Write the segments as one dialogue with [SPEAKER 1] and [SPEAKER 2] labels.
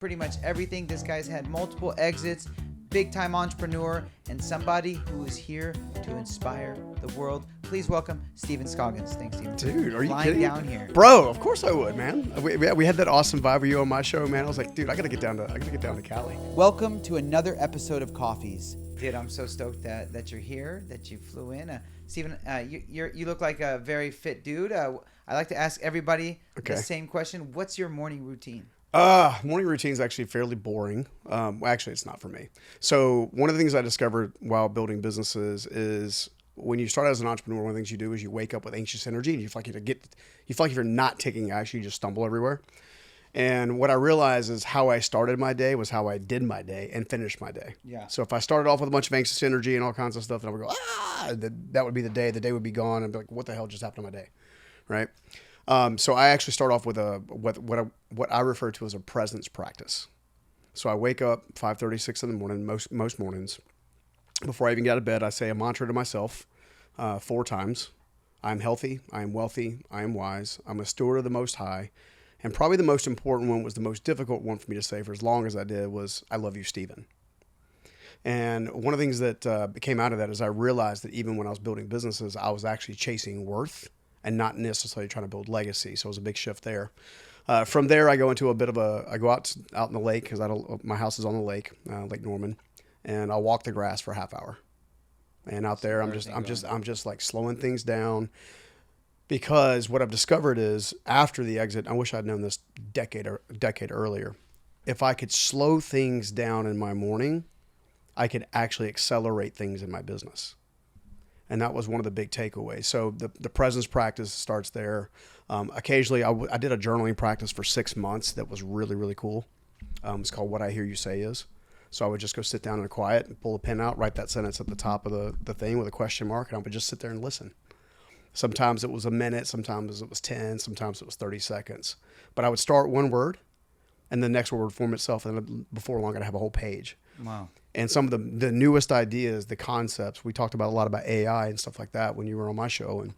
[SPEAKER 1] pretty much everything. This guy's had multiple exits, big time entrepreneur, and somebody who is here to inspire the world. Please welcome Steven Scoggins. Thanks, Steven.
[SPEAKER 2] Dude, are you
[SPEAKER 1] flying
[SPEAKER 2] kidding?
[SPEAKER 1] down here?
[SPEAKER 2] Bro, of course I would, man. We had that awesome vibe with you on my show, man. I was like, dude, I gotta get down to Cali.
[SPEAKER 1] Welcome to another episode of Coffeez. Dude, I'm so stoked that you're here, that you flew in. Steven, you look like a very fit dude. I like to ask everybody the same question. What's your morning routine?
[SPEAKER 2] Morning routine is actually fairly boring. Actually, it's not for me. So one of the things I discovered while building businesses is when you start as an entrepreneur, one of the things you do is you wake up with anxious energy, and you feel like if you're not taking action, you just stumble everywhere. And what I realized is how I started my day was how I did my day and finished my day.
[SPEAKER 1] Yeah.
[SPEAKER 2] So if I started off with a bunch of anxious energy and all kinds of stuff, and I would go, that would be the day. The day would be gone. I'd be like, what the hell just happened to my day, right? So I actually start off with what I refer to as a presence practice. So I wake up 5:30, 6 in the morning, most mornings. Before I even get out of bed, I say a mantra to myself 4 times. I'm healthy. I am wealthy. I am wise. I'm a steward of the Most High. And probably the most important one was the most difficult one for me to say for as long as I did was, I love you, Steven. And one of the things that came out of that is I realized that even when I was building businesses, I was actually chasing worth and not necessarily trying to build legacy. So it was a big shift there. From there, I go into I go out in the lake because my house is on the lake, Lake Norman, and I'll walk the grass for a half hour. And out there, I'm just like slowing things down. Because what I've discovered is after the exit, I wish I'd known this decade earlier. If I could slow things down in my morning, I could actually accelerate things in my business. And that was one of the big takeaways. So the presence practice starts there. Occasionally, I did a journaling practice for 6 months that was really, really cool. It's called What I Hear You Say Is. So I would just go sit down in the quiet and pull a pen out, write that sentence at the top of the thing with a question mark, and I would just sit there and listen. Sometimes it was a minute, sometimes it was 10, sometimes it was 30 seconds. But I would start one word, and the next word would form itself, and before long I'd have a whole page.
[SPEAKER 1] Wow.
[SPEAKER 2] And some of the newest ideas, the concepts, we talked about a lot about AI and stuff like that when you were on my show, and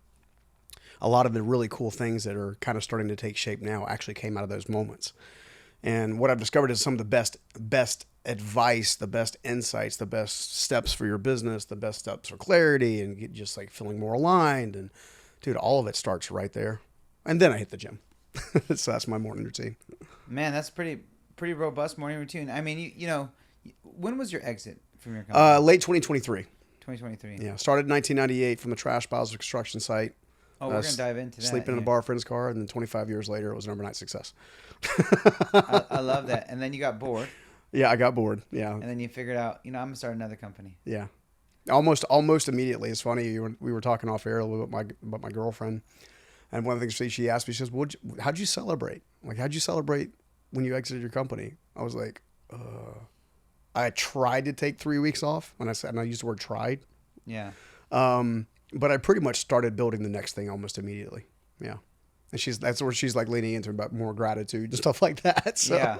[SPEAKER 2] a lot of the really cool things that are kind of starting to take shape now actually came out of those moments. And what I've discovered is some of the best advice, the best insights, the best steps for your business, the best steps for clarity and get just like feeling more aligned. And dude, all of it starts right there. And then I hit the gym. So that's my morning routine.
[SPEAKER 1] Man, that's pretty robust morning routine. I mean, you know, when was your exit from your company?
[SPEAKER 2] Late 2023.
[SPEAKER 1] 2023.
[SPEAKER 2] Yeah. Started in 1998 from the trash piles of a construction site.
[SPEAKER 1] Oh, we're going to dive into that.
[SPEAKER 2] Sleeping in a bar friend's car. And then 25 years later, it was an overnight success.
[SPEAKER 1] I love that. And then you got bored.
[SPEAKER 2] Yeah, I got bored. Yeah.
[SPEAKER 1] And then you figured out, I'm going to start another company.
[SPEAKER 2] Yeah. Almost immediately. It's funny. We were talking off air a little bit about my girlfriend. And one of the things she asked me, she says, well, how'd you celebrate? Like, how'd you celebrate when you exited your company? I was like, I tried to take 3 weeks off. And I used the word tried.
[SPEAKER 1] Yeah.
[SPEAKER 2] But I pretty much started building the next thing almost immediately. Yeah. And that's where she's like leaning into about more gratitude and stuff like that. So.
[SPEAKER 1] Yeah.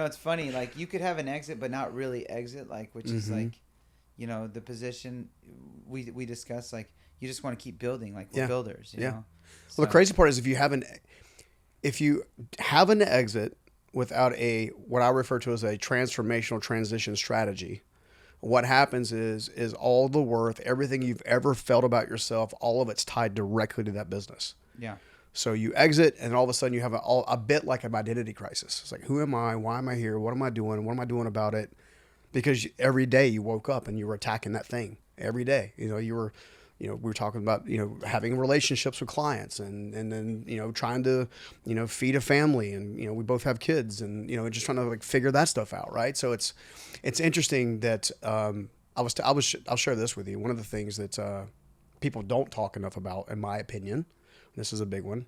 [SPEAKER 1] It's funny. Like you could have an exit, but not really exit, like, which is like, the position we discussed, like you just want to keep building, like we're builders, you know?
[SPEAKER 2] Well, the crazy part is if you have an exit without what I refer to as a transformational transition strategy, what happens is all the worth, everything you've ever felt about yourself, all of it's tied directly to that business.
[SPEAKER 1] Yeah.
[SPEAKER 2] So you exit, and all of a sudden you have a bit like an identity crisis. It's like, who am I? Why am I here? What am I doing? What am I doing about it? Because every day you woke up and you were attacking that thing every day. We were talking about, having relationships with clients and then, trying to, feed a family and, we both have kids and, just trying to like figure that stuff out. Right. So it's interesting that, I'll share this with you. One of the things that, people don't talk enough about, in my opinion, this is a big one,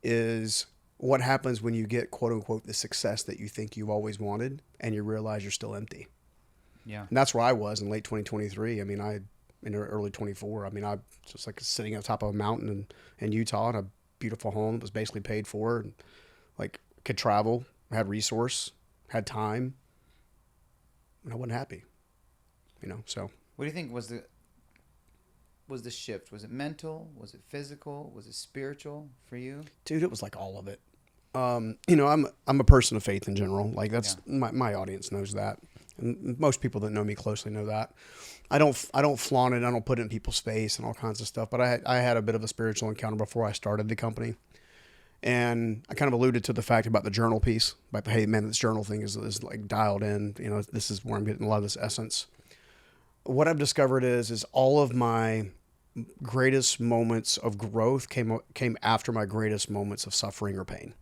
[SPEAKER 2] is what happens when you get quote unquote the success that you think you've always wanted and you realize you're still empty.
[SPEAKER 1] Yeah.
[SPEAKER 2] And that's where I was in late 2023. I mean, in early 24. I mean, I just like sitting on top of a mountain in Utah in a beautiful home that was basically paid for and like could travel, had resource, had time. And I wasn't happy, so.
[SPEAKER 1] What do you think was the shift? Was it mental? Was it physical? Was it spiritual for you?
[SPEAKER 2] Dude, it was like all of it. I'm a person of faith in general. Like that's
[SPEAKER 1] Yeah.
[SPEAKER 2] my audience knows that. And most people that know me closely know that. I don't flaunt it. I don't put it in people's face and all kinds of stuff. But I had a bit of a spiritual encounter before I started the company. And I kind of alluded to the fact about the journal piece, like, hey, man, this journal thing is like dialed in. This is where I'm getting a lot of this essence. What I've discovered is all of my greatest moments of growth came after my greatest moments of suffering or pain.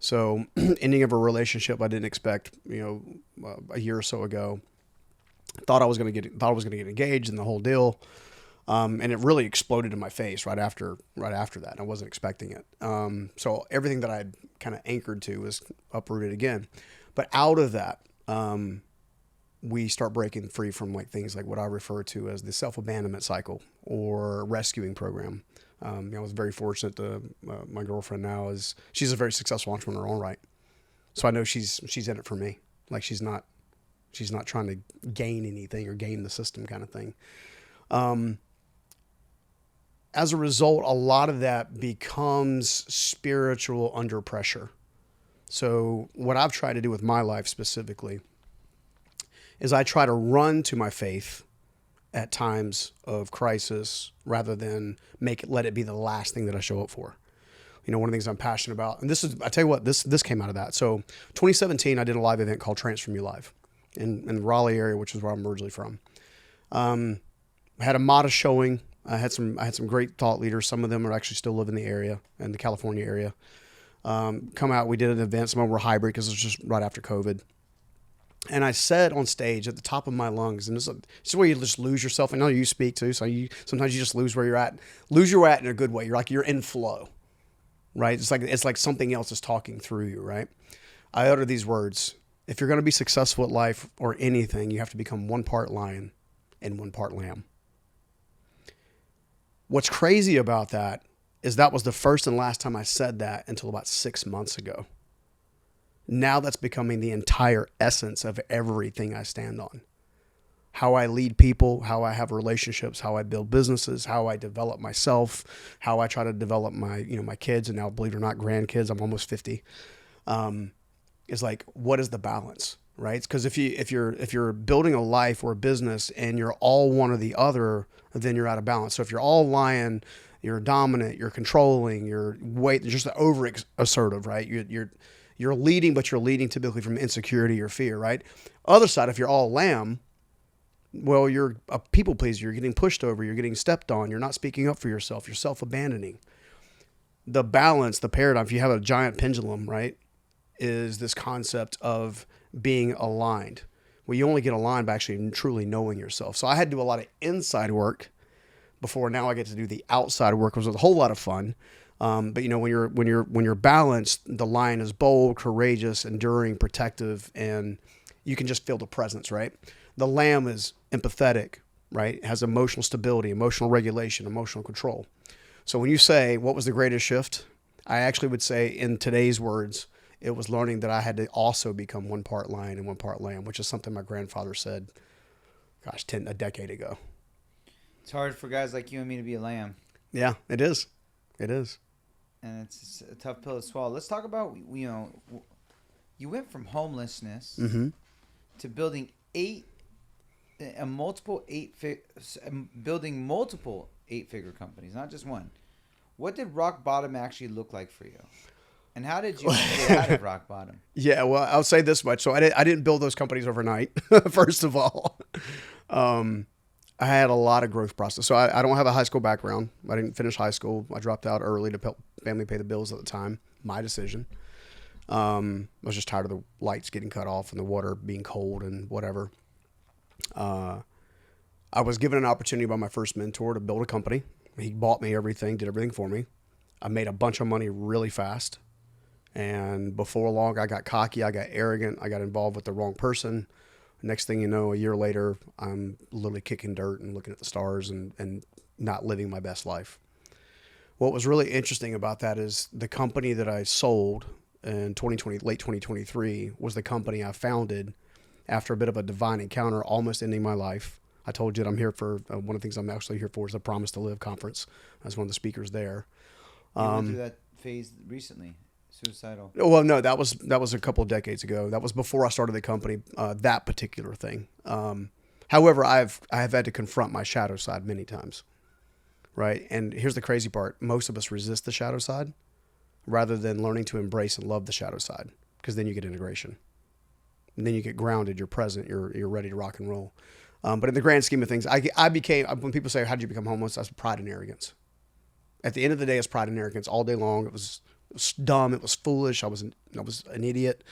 [SPEAKER 2] So, ending of a relationship I didn't expect, a year or so ago. Thought I was going to get engaged and the whole deal. And it really exploded in my face right after that. I wasn't expecting it. So everything that I'd kind of anchored to was uprooted again. But out of that, we start breaking free from like things like what I refer to as the self-abandonment cycle or rescuing program. I was very fortunate to my girlfriend now she's a very successful entrepreneur in her own right. So I know she's in it for me. Like she's not trying to gain anything or game the system kind of thing. As a result, a lot of that becomes spiritual under pressure. So what I've tried to do with my life specifically is I try to run to my faith at times of crisis rather than let it be the last thing that I show up for. One of the things I'm passionate about, and I tell you what, this came out of that. So 2017, I did a live event called Transform You Live in the Raleigh area, which is where I'm originally from. I had a modest showing. I had some great thought leaders. Some of them are actually still live in the area, in the California area. Come out, we did an event. Some of them were hybrid because it was just right after COVID. And I said on stage at the top of my lungs, and this is where you just lose yourself. I know you speak too, so sometimes you just lose where you're at. Lose where you're at in a good way. You're in flow, right? It's like something else is talking through you, right? I utter these words: if you're going to be successful at life or anything, you have to become 1 part lion and 1 part lamb. What's crazy about that is that was the first and last time I said that until about 6 months ago. Now that's becoming the entire essence of everything I stand on. How I lead people, how I have relationships, how I build businesses, how I develop myself, how I try to develop my kids, and now, believe it or not, grandkids. I'm almost 50. Is like, what is the balance, right? Because if you're building a life or a business and you're all one or the other, then you're out of balance. So if you're all lion, you're dominant, you're controlling, you're just over assertive, right? You're leading, but you're leading typically from insecurity or fear, right? Other side, if you're all lamb, well, you're a people pleaser. You're getting pushed over. You're getting stepped on. You're not speaking up for yourself. You're self-abandoning. The balance, the paradigm, if you have a giant pendulum, right, is this concept of being aligned. Well, you only get aligned by actually truly knowing yourself. So I had to do a lot of inside work before now I get to do the outside work, which was a whole lot of fun. But when you're balanced, the lion is bold, courageous, enduring, protective, and you can just feel the presence, right? The lamb is empathetic, right? It has emotional stability, emotional regulation, emotional control. So when you say, what was the greatest shift? I actually would say, in today's words, it was learning that I had to also become 1 part lion and 1 part lamb, which is something my grandfather said, a decade ago.
[SPEAKER 1] It's hard for guys like you and me to be a lamb.
[SPEAKER 2] Yeah, it is. It is.
[SPEAKER 1] And it's a tough pill to swallow. Let's talk about, you went from homelessness to building building multiple 8-figure companies, not just one. What did rock bottom actually look like for you? And how did you get out of rock bottom?
[SPEAKER 2] Yeah, well, I'll say this much. So I didn't build those companies overnight, first of all. I had a lot of growth process. So I don't have a high school background. I didn't finish high school. I dropped out early to help family pay the bills at the time. My decision. I was just tired of the lights getting cut off and the water being cold and whatever. I was given an opportunity by my first mentor to build a company. He bought me everything, did everything for me. I made a bunch of money really fast. And before long, I got cocky. I got arrogant. I got involved with the wrong person. Next thing you know, a year later, I'm literally kicking dirt and looking at the stars and not living my best life. What was really interesting about that is the company that I sold in late 2023 was the company I founded after a bit of a divine encounter, almost ending my life. I told you that I'm here for, one of the things I'm actually here for is the Promise to Live conference. I was one of the speakers there.
[SPEAKER 1] You went through that phase recently. suicidal?
[SPEAKER 2] Well, no, that was a couple of decades ago. That was before I started the company. That particular thing. However, I have had to confront my shadow side many times, right? And here's the crazy part: most of us resist the shadow side rather than learning to embrace and love the shadow side, because then you get integration, and then you get grounded. You're present. You're ready to rock and roll. But in the grand scheme of things, I became, when people say, "How did you become homeless?" That's pride and arrogance. At the end of the day, it's pride and arrogance all day long. It was dumb. It was foolish. I was an idiot.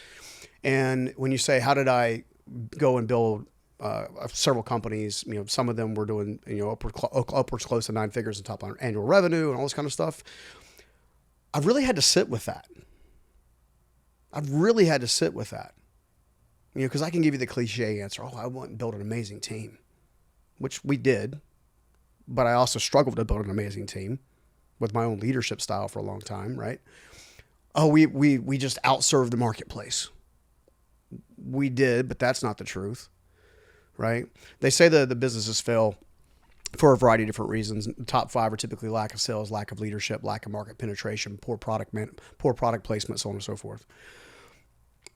[SPEAKER 2] And when you say, how did I go and build several companies? You know, some of them were doing, you know, upwards close to 9 figures in top annual revenue and all this kind of stuff. I really had to sit with that. You know, because I can give you the cliche answer. Oh, I went and built an amazing team, which we did. But I also struggled to build an amazing team with my own leadership style for a long time, right? Oh, we just outserved the marketplace. We did, but that's not the truth, right? They say the businesses fail for a variety of different reasons. The top 5 are typically lack of sales, lack of leadership, lack of market penetration, poor product placement, so on and so forth.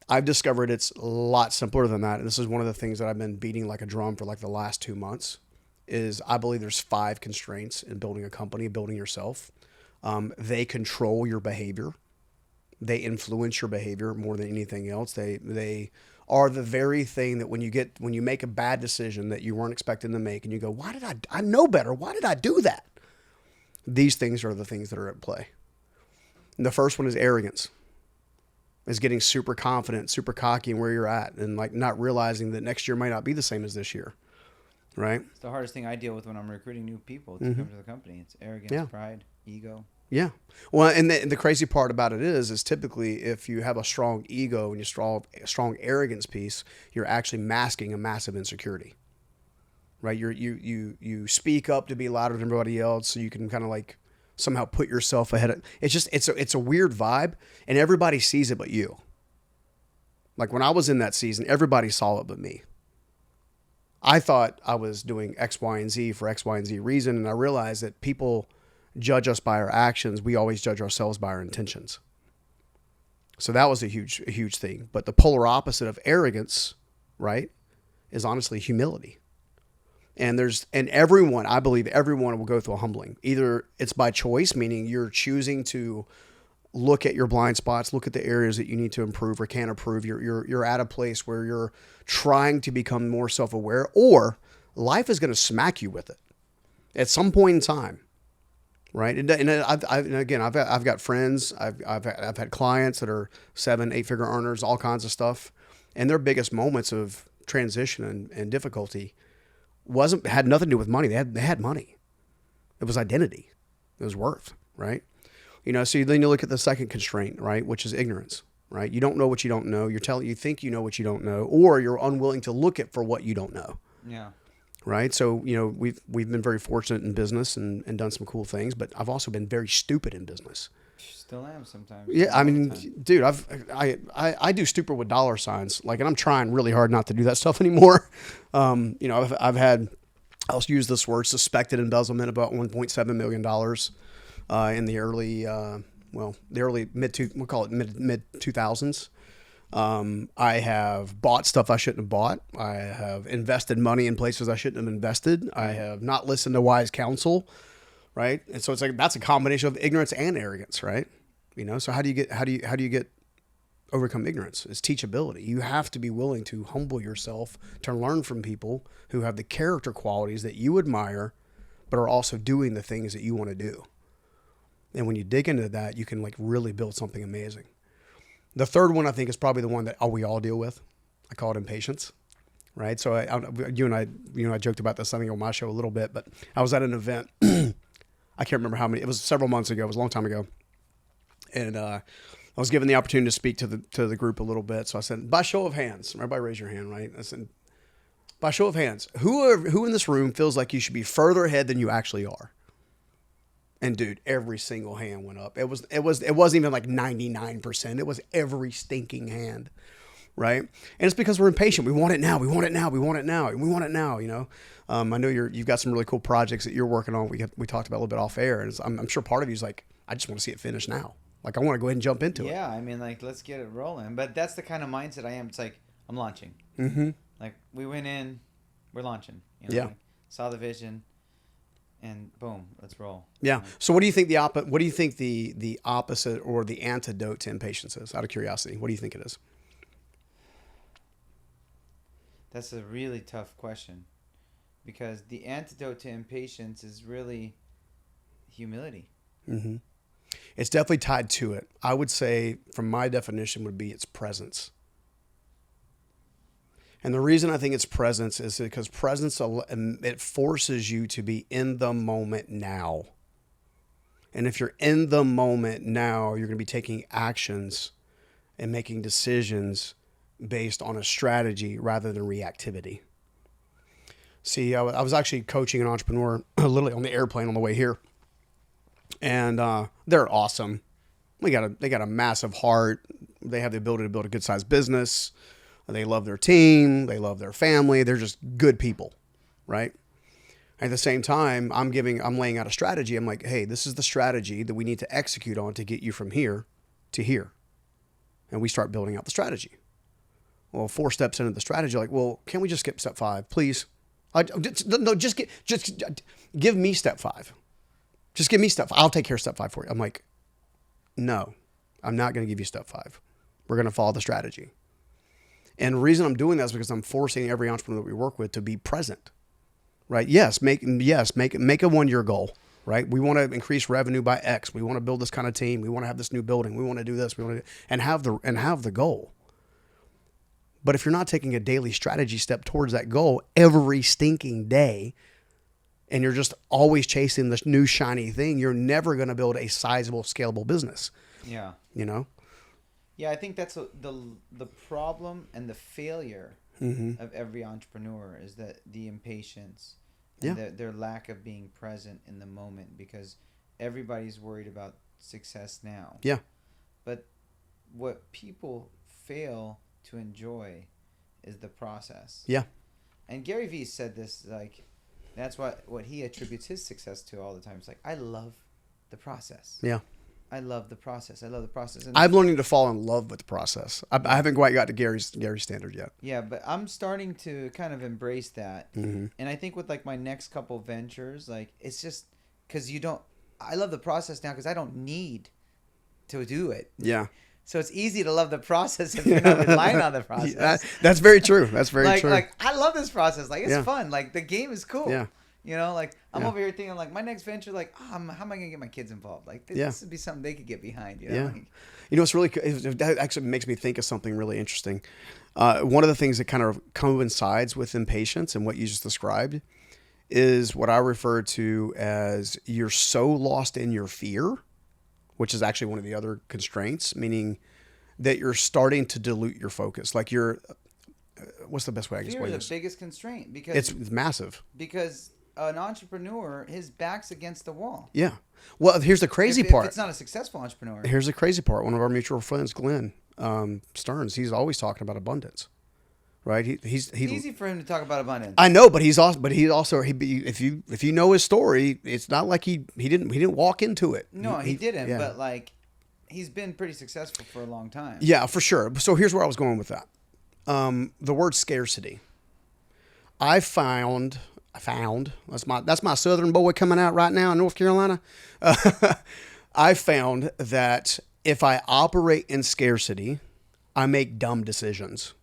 [SPEAKER 2] I've discovered it's a lot simpler than that. And this is one of the things that I've been beating like a drum for like the last 2 months. Is I believe there's 5 constraints in building a company, building yourself. They control your behavior. They influence your behavior more than anything else. They are the very thing that when you make a bad decision that you weren't expecting to make, and you go, why did I know better? Why did I do that? These things are the things that are at play. And the first one is arrogance. Is getting super confident, super cocky in where you're at, and like not realizing that next year might not be the same as this year. Right.
[SPEAKER 1] It's the hardest thing I deal with when I'm recruiting new people to come to the company. It's arrogance, pride, ego.
[SPEAKER 2] Yeah. Well, and the crazy part about it is typically if you have a strong ego and a strong arrogance piece, you're actually masking a massive insecurity. Right. You speak up to be louder than everybody else, so you can kind of like somehow put yourself ahead of. It's a weird vibe, and everybody sees it but you. Like when I was in that season, everybody saw it but me. I thought I was doing X, Y, and Z for X, Y, and Z reason, and I realized that people judge us by our actions. We always judge ourselves by our intentions. So that was a huge thing. But the polar opposite of arrogance, right, is honestly humility. And everyone, I believe everyone will go through a humbling. Either it's by choice, meaning you're choosing to look at your blind spots, look at the areas that you need to improve or can improve. You're at a place where you're trying to become more self-aware, or life is going to smack you with it at some point in time, right? And again, I've got friends, I've had clients that are 7-8 figure earners, all kinds of stuff, and their biggest moments of transition and difficulty had nothing to do with money. They had money. It was identity. It was worth, right? You know, so then you look at the second constraint, right, which is ignorance, right? You don't know what you don't know. You think you know what you don't know, or you're unwilling to look at for what you don't know. Yeah. Right. So, you know, we've been very fortunate in business and done some cool things, but I've also been very stupid in business.
[SPEAKER 1] Still am sometimes.
[SPEAKER 2] Yeah, I mean, dude, I do stupid with dollar signs, like, and I'm trying really hard not to do that stuff anymore. You know, I'll use this word, suspected embezzlement, about $1.7 million in the early, mid 2000s. I have bought stuff I shouldn't have bought. I have invested money in places I shouldn't have invested. I have not listened to wise counsel. Right. And so it's like, that's a combination of ignorance and arrogance. Right. You know, so how do you get overcome ignorance? It's teachability. You have to be willing to humble yourself to learn from people who have the character qualities that you admire, but are also doing the things that you want to do. And when you dig into that, you can like really build something amazing. The third one, I think, is probably the one that we all deal with. I call it impatience, right? So you and I joked about this, I think, on my show a little bit, but I was at an event. I can't remember how many. It was several months ago. It was a long time ago, and I was given the opportunity to speak to the group a little bit. So I said, by show of hands, everybody raise your hand, right? I said, by show of hands, who in this room feels like you should be further ahead than you actually are? And dude, every single hand went up. It wasn't even like 99%. It was every stinking hand, right? And it's because we're impatient. We want it now. We want it now. We want it now. And we want it now. You know, I know you've got some really cool projects that you're working on. We talked about a little bit off air, and I'm sure part of you is like, I just want to see it finished now. Like I want to go ahead and jump into it.
[SPEAKER 1] Yeah, I mean, like, let's get it rolling. But that's the kind of mindset I am. It's like, I'm launching.
[SPEAKER 2] Mm-hmm.
[SPEAKER 1] Like, we went in, we're launching.
[SPEAKER 2] Yeah.
[SPEAKER 1] Like, saw the vision, and boom, let's roll.
[SPEAKER 2] Yeah. So what do you think what do you think the opposite or the antidote to impatience is? Out of curiosity, what do you think it is?
[SPEAKER 1] That's a really tough question, because the antidote to impatience is really humility.
[SPEAKER 2] Mm-hmm. It's definitely tied to it. I would say, from my definition, would be its presence. And the reason I think it's presence is because presence, it forces you to be in the moment now. And if you're in the moment now, you're going to be taking actions and making decisions based on a strategy rather than reactivity. See, I was actually coaching an entrepreneur literally on the airplane on the way here. And they're awesome. They got a massive heart. They have the ability to build a good sized business. They love their team. They love their family. They're just good people, right? At the same time, I'm laying out a strategy. I'm like, hey, this is the strategy that we need to execute on to get you from here to here. And we start building out the strategy. Well, 4 steps into the strategy, like, well, can we just skip step 5, please? Just give me step 5. Just give me step 5. I'll take care of step 5 for you. I'm like, no, I'm not going to give you step 5. We're going to follow the strategy. And the reason I'm doing that is because I'm forcing every entrepreneur that we work with to be present, right? Make a 1-year goal, right? We want to increase revenue by X. We want to build this kind of team. We want to have this new building. We want to do this. We want to and have the goal. But if you're not taking a daily strategy step towards that goal every stinking day, and you're just always chasing this new shiny thing, you're never going to build a sizable, scalable business.
[SPEAKER 1] Yeah.
[SPEAKER 2] You know?
[SPEAKER 1] Yeah, I think that's the problem and the failure of every entrepreneur is that the impatience and their lack of being present in the moment, because everybody's worried about success now.
[SPEAKER 2] Yeah. But
[SPEAKER 1] what people fail to enjoy is the process.
[SPEAKER 2] Yeah.
[SPEAKER 1] And Gary Vee said this, like, that's what he attributes his success to all the time. It's like, I love the process.
[SPEAKER 2] Yeah.
[SPEAKER 1] I love the process. I love the process. And
[SPEAKER 2] I'm learning to fall in love with the process. I haven't quite got to Gary's standard yet.
[SPEAKER 1] Yeah, but I'm starting to kind of embrace that.
[SPEAKER 2] Mm-hmm.
[SPEAKER 1] And I think with like my next couple ventures, like, it's just because I love the process now because I don't need to do it.
[SPEAKER 2] Yeah.
[SPEAKER 1] So it's easy to love the process if you're not relying on the process.
[SPEAKER 2] That's very true. That's very true.
[SPEAKER 1] Like, I love this process. Like, it's fun. Like, the game is cool.
[SPEAKER 2] Yeah.
[SPEAKER 1] You know, like, I'm over here thinking, like, my next venture, like, how am I going to get my kids involved? Like, this would be something they could get behind, you know?
[SPEAKER 2] Yeah.
[SPEAKER 1] Like,
[SPEAKER 2] you know, that actually makes me think of something really interesting. One of the things that kind of coincides with impatience and what you just described is what I refer to as you're so lost in your fear, which is actually one of the other constraints, meaning that you're starting to dilute your focus. Like what's the best way I can explain this?
[SPEAKER 1] Fear is the biggest constraint because
[SPEAKER 2] it's massive.
[SPEAKER 1] Because an entrepreneur, his back's against the wall.
[SPEAKER 2] Yeah. Well, here's the crazy part.
[SPEAKER 1] If it's not a successful entrepreneur.
[SPEAKER 2] Here's the crazy part. One of our mutual friends, Glenn Stearns, he's always talking about abundance, right? It's
[SPEAKER 1] easy for him to talk about abundance.
[SPEAKER 2] I know, but if you know his story, it's not like he didn't walk into it.
[SPEAKER 1] No, he didn't. Yeah. But like, he's been pretty successful for a long time.
[SPEAKER 2] Yeah, for sure. So here's where I was going with that. The word scarcity. I found that's my southern boy coming out right now in North Carolina. I found that if I operate in scarcity, I make dumb decisions.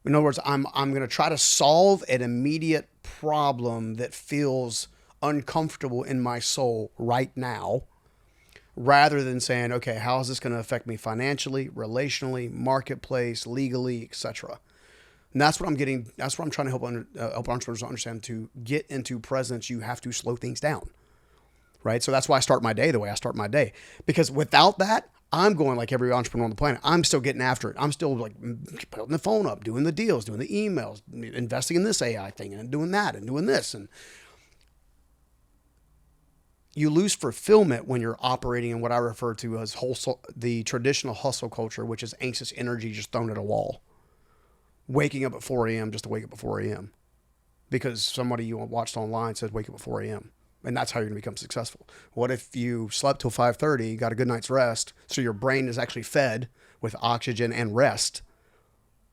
[SPEAKER 2] In other words, I'm going to try to solve an immediate problem that feels uncomfortable in my soul right now, rather than saying, okay, how is this going to affect me financially, relationally, marketplace, legally, etc. And that's what I'm getting. That's what I'm trying to help entrepreneurs understand. To get into presence, you have to slow things down, right? So that's why I start my day the way I start my day. Because without that, I'm going like every entrepreneur on the planet. I'm still getting after it. I'm still like putting the phone up, doing the deals, doing the emails, investing in this AI thing, and doing that, and doing this. And you lose fulfillment when you're operating in what I refer to as the traditional hustle culture, which is anxious energy just thrown at a wall. Waking up at 4 a.m. just to wake up at 4 a.m. because somebody you watched online said wake up at 4 a.m. And that's how you're going to become successful. What if you slept till 5:30, got a good night's rest, so your brain is actually fed with oxygen and rest,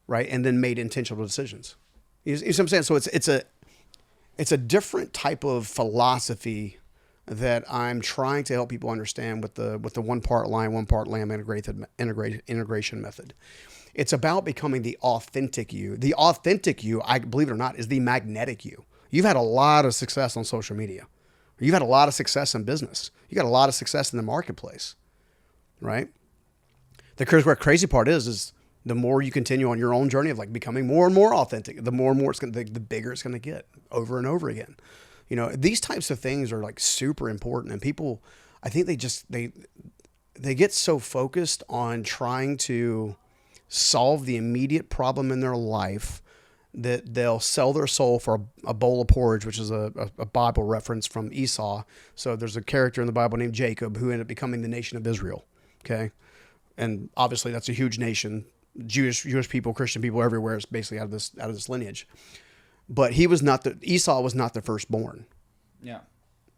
[SPEAKER 2] right? And then made intentional decisions. You see what I'm saying? So it's a different type of philosophy that I'm trying to help people understand with the 1 part lion, 1 part lamb integration method. It's about becoming the authentic you. The authentic you, I believe it or not, is the magnetic you. You've had a lot of success on social media. You've had a lot of success in business. You got a lot of success in the marketplace, right? The crazy part is the more you continue on your own journey of like becoming more and more authentic, the more and more it's going to, the bigger it's going to get over and over again. You know, these types of things are like super important, and people, I think they get so focused on trying to solve the immediate problem in their life that they'll sell their soul for a bowl of porridge, which is a Bible reference from Esau. So there's a character in the Bible named Jacob who ended up becoming the nation of Israel. Okay. And obviously that's a huge nation. Jewish people, Christian people everywhere is basically out of this lineage. But Esau was not the firstborn.
[SPEAKER 1] Yeah.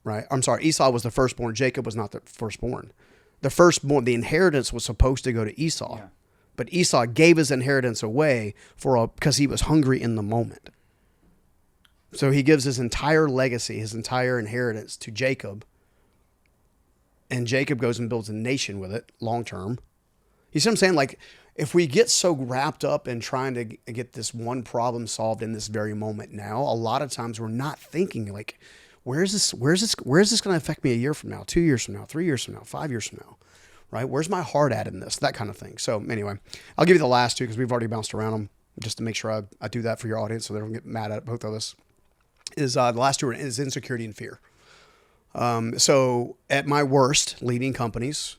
[SPEAKER 2] Right. I'm sorry. Esau was the firstborn. Jacob was not the firstborn. The firstborn, the inheritance was supposed to go to Esau. Yeah. But Esau gave his inheritance away because he was hungry in the moment. So he gives his entire legacy, his entire inheritance to Jacob. And Jacob goes and builds a nation with it long term. You see what I'm saying? Like, if we get so wrapped up in trying to get this one problem solved in this very moment now, a lot of times we're not thinking like, where's this going to affect me a year from now, 2 years from now, 3 years from now, 5 years from now? Right? Where's my heart at in this? That kind of thing. So anyway, I'll give you the last two because we've already bounced around them just to make sure I do that for your audience so they don't get mad at both of us. The last two is insecurity and fear. So at my worst, leading companies,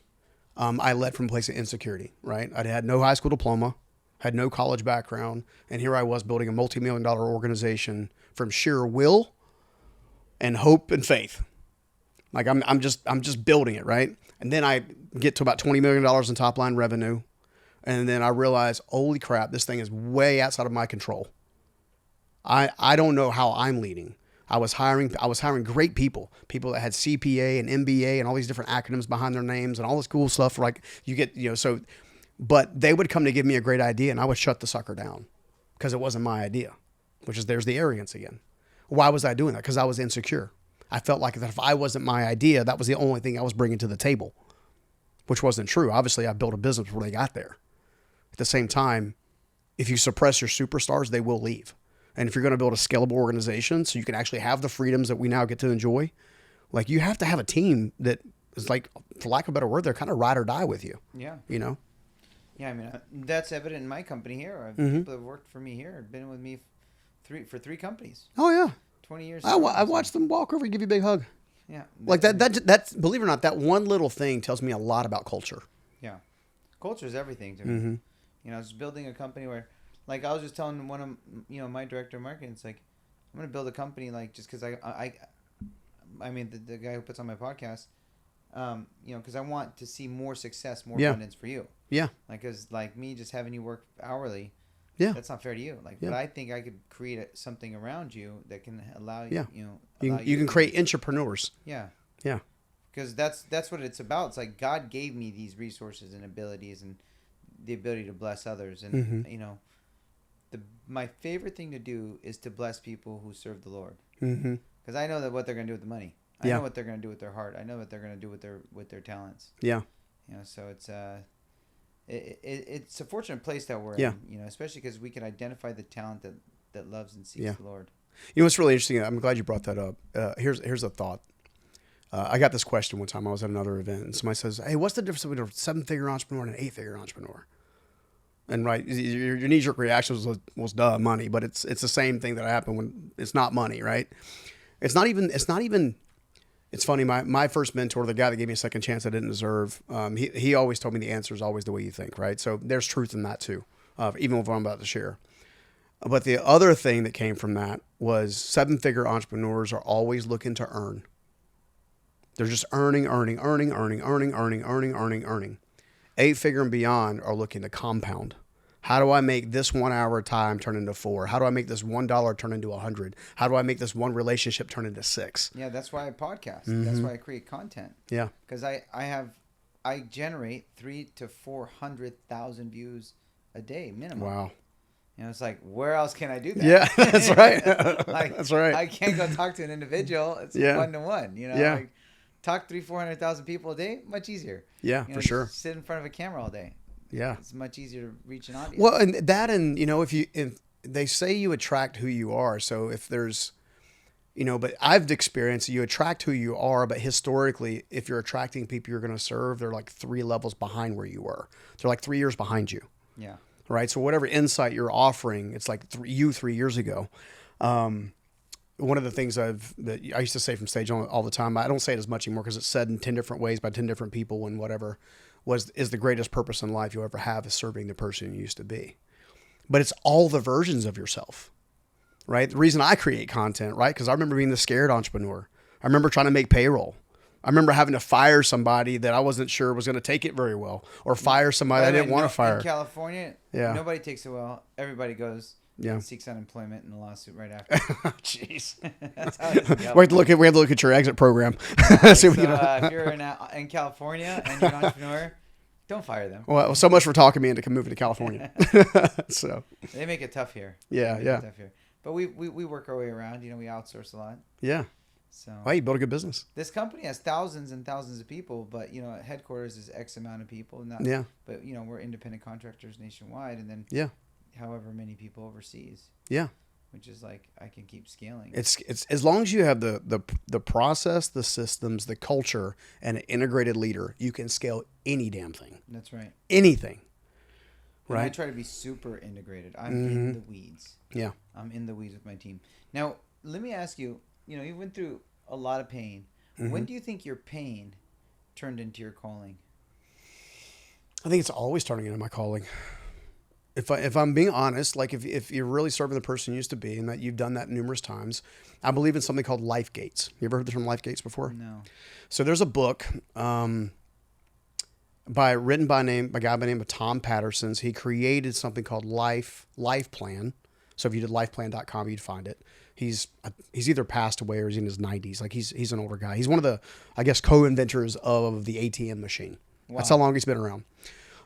[SPEAKER 2] I led from a place of insecurity, right? I had no high school diploma, had no college background, and here I was building a multi-million-dollar organization from sheer will and hope and faith. Like I'm just building it, right? And then I get to about $20 million in top line revenue. And then I realize, holy crap, this thing is way outside of my control. I don't know how I'm leading. I was hiring great people that had CPA and MBA and all these different acronyms behind their names and all this cool stuff. Like but they would come to give me a great idea and I would shut the sucker down because it wasn't my idea, there's the arrogance again. Why was I doing that? Because I was insecure. I felt like that if I wasn't my idea, that was the only thing I was bringing to the table, which wasn't true. Obviously, I built a business before they got there. At the same time, if you suppress your superstars, they will leave. And if you're going to build a scalable organization so you can actually have the freedoms that we now get to enjoy, like you have to have a team that is like, for lack of a better word, they're kind of ride or die with you.
[SPEAKER 1] Yeah.
[SPEAKER 2] You know?
[SPEAKER 1] Yeah, I mean, that's evident in my company here. People that have worked for me here have been with me for three companies.
[SPEAKER 2] Oh, yeah.
[SPEAKER 1] 20 years.
[SPEAKER 2] I watched them walk over and give you a big hug.
[SPEAKER 1] Yeah.
[SPEAKER 2] Like that's believe it or not, that one little thing tells me a lot about culture.
[SPEAKER 1] Yeah. Culture is everything to me. Mm-hmm. You know, I was building a company where, like, I was just telling one of, my director of marketing, it's like, I'm going to build a company, like, just because I mean, the guy who puts on my podcast, because I want to see more success, more abundance for you.
[SPEAKER 2] Yeah.
[SPEAKER 1] Like, because, like, me just having you work hourly, that's not fair to you. Like, but I think I could create something around you that can allow you,
[SPEAKER 2] you can create entrepreneurs.
[SPEAKER 1] Yeah.
[SPEAKER 2] Yeah.
[SPEAKER 1] Because that's what it's about. It's like God gave me these resources and abilities and the ability to bless others. And, my favorite thing to do is to bless people who serve the Lord. Because I know that what they're going to do with the money. I know what they're going to do with their heart. I know what they're going to do with their talents. Yeah. So it's a fortunate place that we're in, especially because we can identify the talent that loves and seeks the Lord.
[SPEAKER 2] You know what's really interesting? I'm glad you brought that up. Here's a thought. I got this question one time. I was at another event, and somebody says, "Hey, what's the difference between a 7-figure entrepreneur and an 8-figure entrepreneur?" And right, your knee-jerk reaction was duh, money, but it's the same thing that happened when it's not money, right? It's not even. It's funny. My first mentor, the guy that gave me a second chance I didn't deserve, he always told me the answer is always the way you think, right? So there's truth in that too, even with what I'm about to share. But the other thing that came from that was 7-figure entrepreneurs are always looking to earn. They're just earning. 8-figure and beyond are looking to compound. How do I make this 1 hour time turn into 4? How do I make this $1 turn into 100? How do I make this one relationship turn into 6?
[SPEAKER 1] Yeah, that's why I podcast.
[SPEAKER 2] Mm-hmm.
[SPEAKER 1] That's why I create content.
[SPEAKER 2] Yeah.
[SPEAKER 1] Because I generate 300,000 to 400,000 views a day minimum.
[SPEAKER 2] Wow.
[SPEAKER 1] You know, it's like, where else can I do that?
[SPEAKER 2] Yeah, that's right.
[SPEAKER 1] Like,
[SPEAKER 2] that's right.
[SPEAKER 1] I can't go talk to an individual. It's
[SPEAKER 2] Yeah.
[SPEAKER 1] 1-to-1. You know,
[SPEAKER 2] Yeah.
[SPEAKER 1] like talk 400,000 people a day, much easier.
[SPEAKER 2] Yeah,
[SPEAKER 1] You know,
[SPEAKER 2] for sure.
[SPEAKER 1] sit in front of a camera all day.
[SPEAKER 2] Yeah.
[SPEAKER 1] It's much easier to reach an audience.
[SPEAKER 2] Well, and you know, if they say you attract who you are, so if there's, you know, but I've experienced you attract who you are, but historically, if you're attracting people you're going to serve, they're like 3 levels behind where you were. They're like 3 years behind you.
[SPEAKER 1] Yeah.
[SPEAKER 2] Right. So whatever insight you're offering, it's like 3 years ago. One of the things that I used to say from stage all the time, I don't say it as much anymore because it's said in 10 different ways by 10 different people, and whatever is the greatest purpose in life you'll ever have is serving the person you used to be. But it's all the versions of yourself, right? The reason I create content, right? Because I remember being the scared entrepreneur. I remember trying to make payroll. I remember having to fire somebody that I wasn't sure was going to take it very well, or fire somebody I didn't want to fire.
[SPEAKER 1] In California,
[SPEAKER 2] Yeah.
[SPEAKER 1] Nobody takes it well. Everybody goes
[SPEAKER 2] Yeah.
[SPEAKER 1] and seeks unemployment in a lawsuit right after.
[SPEAKER 2] Jeez.
[SPEAKER 1] That's how it is in
[SPEAKER 2] We have to look at your exit program.
[SPEAKER 1] So if you're in California and you're an entrepreneur, don't fire them.
[SPEAKER 2] Well, so much for talking me into moving to California. So
[SPEAKER 1] They make it tough here.
[SPEAKER 2] yeah, yeah,
[SPEAKER 1] Tough here. But we work our way around. You know, we outsource a lot.
[SPEAKER 2] yeah.
[SPEAKER 1] So
[SPEAKER 2] Well, you build a good business.
[SPEAKER 1] this company has thousands and thousands of people, but you know, headquarters is X amount of people.
[SPEAKER 2] Yeah.
[SPEAKER 1] But you know, we're independent contractors nationwide, and then
[SPEAKER 2] Yeah.
[SPEAKER 1] however many people overseas.
[SPEAKER 2] Yeah.
[SPEAKER 1] Which is like I can keep scaling.
[SPEAKER 2] It's as long as you have the process, the systems, the culture, and an integrated leader, you can scale any damn thing.
[SPEAKER 1] That's right.
[SPEAKER 2] Anything.
[SPEAKER 1] And I
[SPEAKER 2] Right.
[SPEAKER 1] try to be super integrated. I'm in the weeds.
[SPEAKER 2] Yeah.
[SPEAKER 1] I'm in the weeds with my team. Now, let me ask you. You know, you went through a lot of pain. When do you think your pain turned into your calling?
[SPEAKER 2] I think it's always turning into my calling. If I'm being honest, like if you're really serving the person you used to be, and that you've done that numerous times, I believe in something called life gates. You ever heard the term life gates before?
[SPEAKER 1] No.
[SPEAKER 2] So there's a book written by a guy by the name of Tom Patterson's. He created something called Life Plan. So if you did lifeplan.com, you'd find it. He's either passed away or he's in his 90s. Like he's an older guy. He's one of the, I guess, co-inventors of the ATM machine. Wow. That's how long he's been around.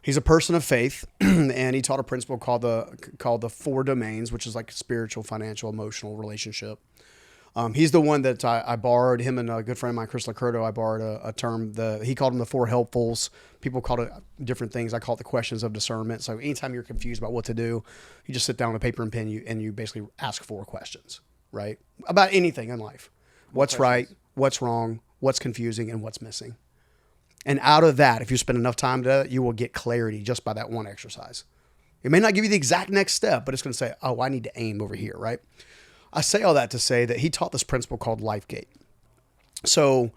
[SPEAKER 2] He's a person of faith, and he taught a principle called the 4 domains, which is like spiritual, financial, emotional, relationship. He's the one that I borrowed, him and a good friend of mine, Chris Lacurdo, I borrowed a term, he called them the 4 helpfuls. People called it different things. I call it the questions of discernment. So anytime you're confused about what to do, you just sit down with a paper and pen and you basically ask 4 questions, right? About anything in life. What's right, what's wrong, what's confusing, and what's missing. And out of that, if you spend enough time to that, you will get clarity just by that one exercise. It may not give you the exact next step, but it's going to say, oh, I need to aim over here, right? I say all that to say that he taught this principle called Life Gate. So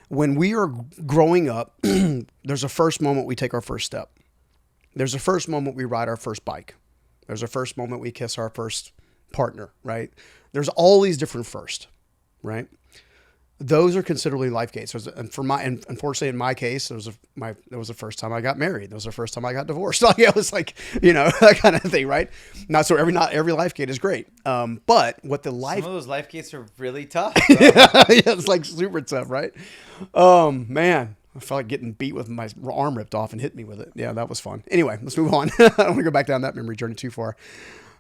[SPEAKER 2] when we are growing up, there's a first moment we take our first step. There's a first moment we ride our first bike. There's a first moment we kiss our first partner, right? There's all these different first, right? Those are considerably life gates. And unfortunately, in my case, it was the first time I got married. It was the first time I got divorced. Like, it was like, you know, that kind of thing, right? Not every life gate is great. But what the life,
[SPEAKER 1] some of those life gates are really tough.
[SPEAKER 2] yeah, it's like super tough, right? Man, I felt like getting beat with my arm ripped off and hit me with it. Yeah, that was fun. Anyway, let's move on. I don't want to go back down that memory journey too far.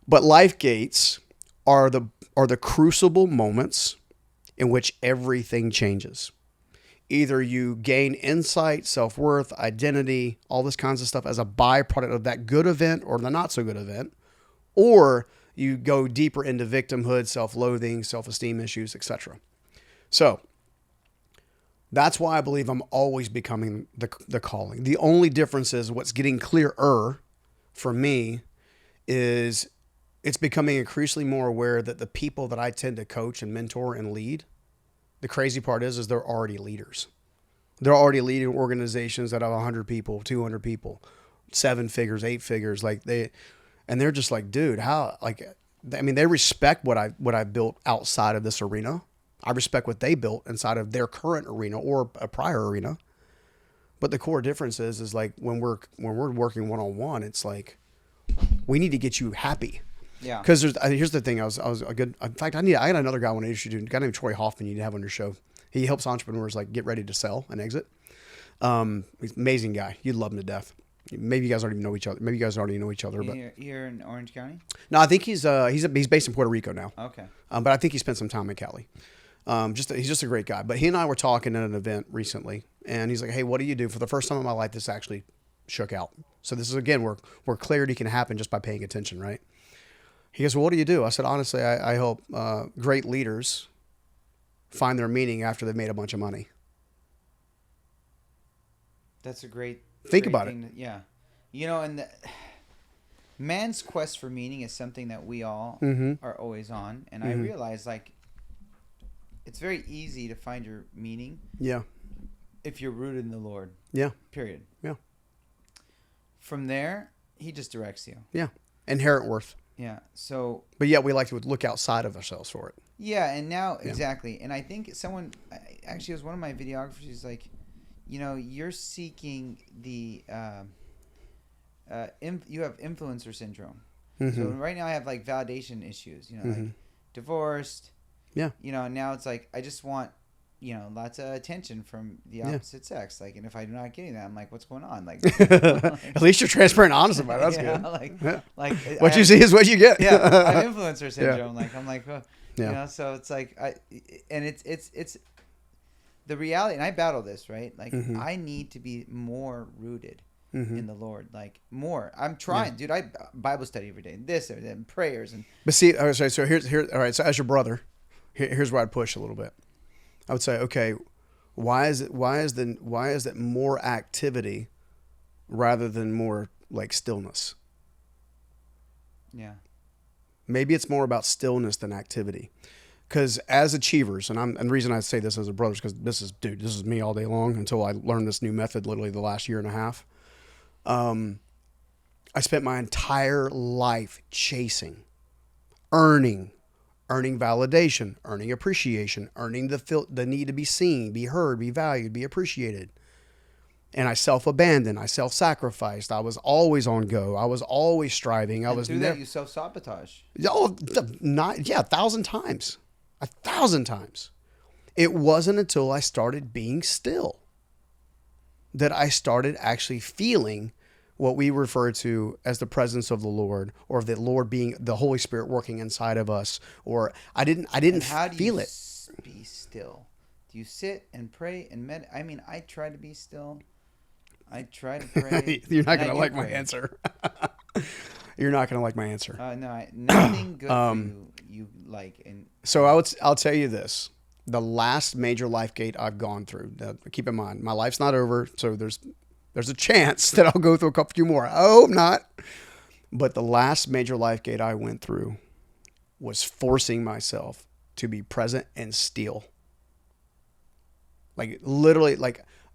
[SPEAKER 2] But life gates are the crucible moments in which everything changes. Either you gain insight, self-worth, identity, all this kinds of stuff as a byproduct of that good event or the not so good event, or you go deeper into victimhood, self-loathing, self-esteem issues, etc. So that's why I believe I'm always becoming the calling. The only difference is what's getting clearer for me is it's becoming increasingly more aware that the people that I tend to coach and mentor and lead, the crazy part is they're already leaders. They're already leading organizations that have 100 people, 200 people, 7 figures, 8 figures. They're just like, dude, how, they respect what I've built outside of this arena. I respect what they built inside of their current arena or a prior arena. But the core difference is like when we're working one-on-one, it's like, We need to get you happy.
[SPEAKER 1] Yeah.
[SPEAKER 2] Because here's the thing. I was a good. In fact, I got another guy I want to introduce you to. A guy named Troy Hoffman. You need to have on your show. He helps entrepreneurs like get ready to sell and exit. He's an amazing guy. You'd love him to death. Maybe you guys already know each other. Maybe you guys already know each other. But
[SPEAKER 1] Here in Orange County.
[SPEAKER 2] no, I think he's based in Puerto Rico now.
[SPEAKER 1] Okay.
[SPEAKER 2] But I think he spent some time in Cali. He's just a great guy. But he and I were talking at an event recently, and he's like, "Hey, what do you do?" For the first time in my life, this actually shook out. So this is again where clarity can happen just by paying attention, right? He goes, "Well, what do you do?" I said, "Honestly, I help great leaders find their meaning after they've made a bunch of money."
[SPEAKER 1] That's a great.
[SPEAKER 2] Think
[SPEAKER 1] great
[SPEAKER 2] about
[SPEAKER 1] thing
[SPEAKER 2] it.
[SPEAKER 1] Yeah, and man's quest for meaning is something that we all are always on, and I realize like it's very easy to find your meaning.
[SPEAKER 2] Yeah.
[SPEAKER 1] If you're rooted in the Lord.
[SPEAKER 2] Yeah.
[SPEAKER 1] Period.
[SPEAKER 2] Yeah.
[SPEAKER 1] From there, He just directs you.
[SPEAKER 2] Yeah. Inherent worth.
[SPEAKER 1] Yeah. So.
[SPEAKER 2] But yet we like to look outside of ourselves for it.
[SPEAKER 1] Yeah, and now exactly, and I think someone actually, it was one of my videographers. He's like, you're seeking the you have influencer syndrome. So right now I have like validation issues. Like divorced.
[SPEAKER 2] Yeah.
[SPEAKER 1] Now it's like I just want lots of attention from the opposite sex. Like, and if I'm not getting that, I'm like, what's going on? Like,
[SPEAKER 2] at least you're transparent and honest about it. That's good.
[SPEAKER 1] Like
[SPEAKER 2] what you see is what you get.
[SPEAKER 1] Yeah, I have influencer syndrome. Like, I'm like, oh, so it's like it's the reality, and I battle this, right? Like, I need to be more rooted in the Lord, like more. I'm trying, dude. I Bible study every day, this and prayers and.
[SPEAKER 2] But see, all right, so here's all right. So as your brother, here's where I'd push a little bit. I would say, okay, why is it more activity rather than more like stillness?
[SPEAKER 1] Yeah.
[SPEAKER 2] Maybe it's more about stillness than activity. Because as achievers, and the reason I say this as a brother is because this is me all day long until I learned this new method literally the last year and a half. I spent my entire life chasing, earning validation, earning appreciation, earning the need to be seen, be heard, be valued, be appreciated. And I self-abandoned. I self-sacrificed. I was always on go. I was always striving.
[SPEAKER 1] That you self-sabotage.
[SPEAKER 2] Oh, 1,000 times. 1,000 times. It wasn't until I started being still that I started actually feeling what we refer to as the presence of the Lord, or the Lord being the Holy Spirit working inside of us. Or I didn't feel it.
[SPEAKER 1] Be still? Do you sit and pray and meditate? I mean, I try to be still. I try to pray.
[SPEAKER 2] You're not going to like my answer. You're not going to like my answer.
[SPEAKER 1] No, nothing good for you like. And
[SPEAKER 2] so I'll tell you this: the last major life gate I've gone through. Keep in mind, my life's not over, so there's a chance that I'll go through a few more. I hope not. But the last major life gate I went through was forcing myself to be present and still. Like literally,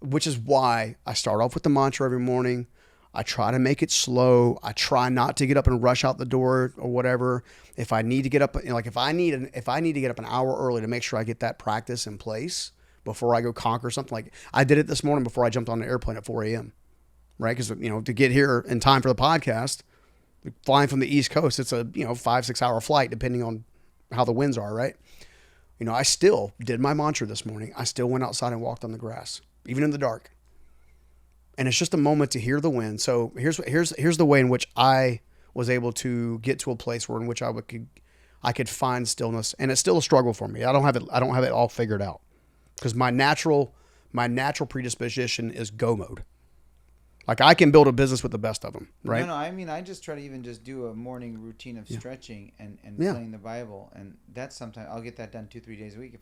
[SPEAKER 2] which is why I start off with the mantra every morning. I try to make it slow. I try not to get up and rush out the door or whatever. If I need to get up, if I need to get up an hour early to make sure I get that practice in place before I go conquer something. Like I did it this morning before I jumped on the airplane at 4 a.m. Right? Because to get here in time for the podcast, flying from the East Coast, it's a 5-6 hour flight depending on how the winds are. Right? I still did my mantra this morning. I still went outside and walked on the grass, even in the dark. And it's just a moment to hear the wind. So here's the way in which I was able to get to a place where in which I could find stillness, and it's still a struggle for me. I don't have it all figured out because my natural predisposition is go mode. Like I can build a business with the best of them, right?
[SPEAKER 1] No, I mean I just try to even just do a morning routine of stretching and playing the Bible, and that's sometimes I'll get that done 2-3 days a week